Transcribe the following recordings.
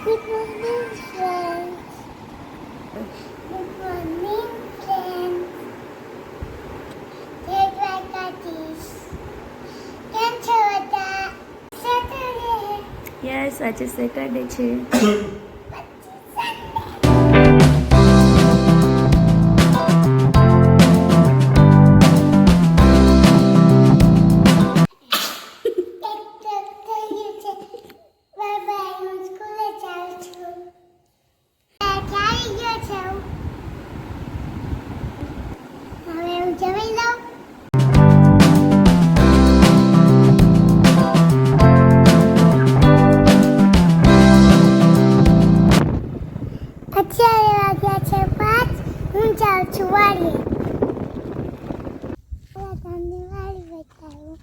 Good morning, friends. Good morning, friends. Take my cookies. Can't show that. Saturday. Yes આજે Saturday છે. જમી લઉં. અત્યારે વાગ્યા છે 5. હું જાઉં છું વાડીએ. તમને વાડી બતાવું.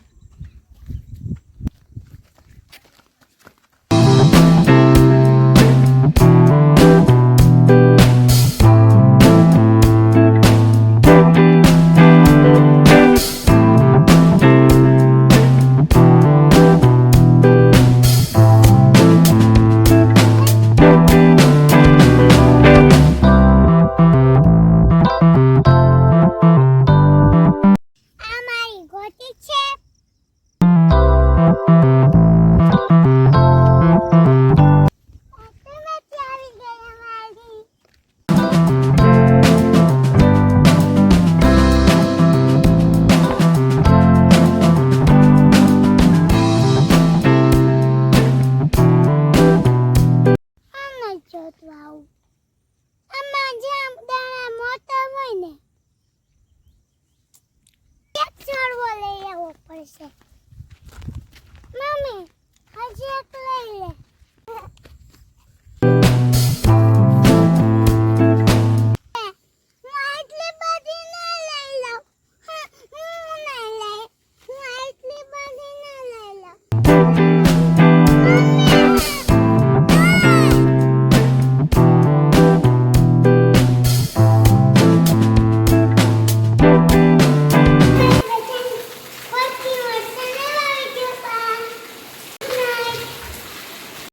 મમ્મી હજી એક લઈ લે.